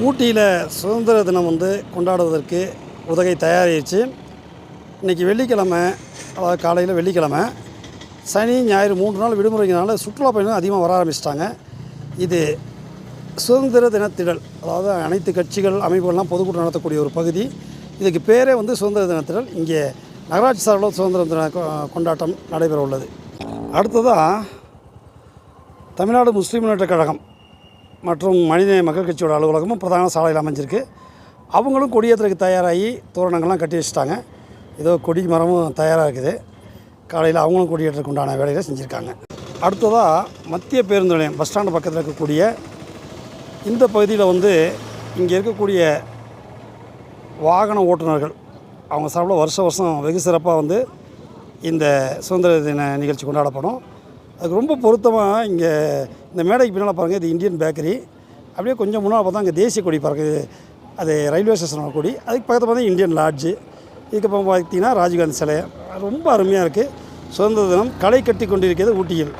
ஊட்டியில் சுதந்திர தினம் கொண்டாடுவதற்கு உதகை தயாரிச்சு. இன்றைக்கி வெள்ளிக்கிழமை, அதாவது காலையில் வெள்ளிக்கிழமை, சனி ஞாயிறு 3 நாள் விடுமுறைங்கனால சுற்றுலா பயணிகள் அதிகமாக வர ஆரம்பிச்சிட்டாங்க. இது சுதந்திர தினத்திடல், அதாவது அனைத்து கட்சிகள் அமைப்புகள்லாம் பொதுக்கூட்டம் நடத்தக்கூடிய ஒரு பகுதி. இதுக்கு பேரே சுதந்திர தினத்திடல். இங்கே நகராட்சி சார்பில் சுதந்திர தின கொண்டாட்டம் நடைபெற உள்ளது. அடுத்ததாக தமிழ்நாடு முஸ்லீம் முன்னேற்றக் கழகம் மற்றும் மனிதநேய மக்கள் கட்சியோட அலுவலகமும் பிரதான சாலையில் அமைஞ்சிருக்கு. அவங்களும் கொடியேற்றத்துக்கு தயாராகி தோரணங்கள்லாம் கட்டி வச்சுட்டாங்க. ஏதோ கொடி மரமும் தயாராக இருக்குது. காலையில் அவங்களும் கொடியேற்றத்துக்கு உண்டான வேலைகளை செஞ்சுருக்காங்க. அடுத்ததாக மத்திய பேருந்து நிலையம் பஸ் ஸ்டாண்டு பக்கத்தில் இருக்கக்கூடிய இந்த பகுதியில் இங்கே இருக்கக்கூடிய வாகன ஓட்டுநர்கள் அவங்க சார்பில் வருஷம் வெகு சிறப்பாக இந்த சுதந்திர தின நிகழ்ச்சி கொண்டாடப்படும். அதுக்கு ரொம்ப பொருத்தமாக இங்கே இந்த மேடைக்கு பின்னால் பாருங்கள், இது இந்தியன் பேக்கரி. அப்படியே கொஞ்சம் முன்னால் பார்த்தா அங்கே தேசிய கொடி பறக்குது. அது ரயில்வே ஸ்டேஷனோட கொடி. அதுக்கு பக்கத்தில் பார்த்தா இந்தியன் லாட்ஜு. இதுக்கப்புறம் பார்த்திங்கன்னா ராஜீவ்காந்தி சிலை. ரொம்ப அருமையாக இருக்குது. சுதந்திர தினம் களை கட்டி கொண்டிருக்கிறது ஊட்டியில்.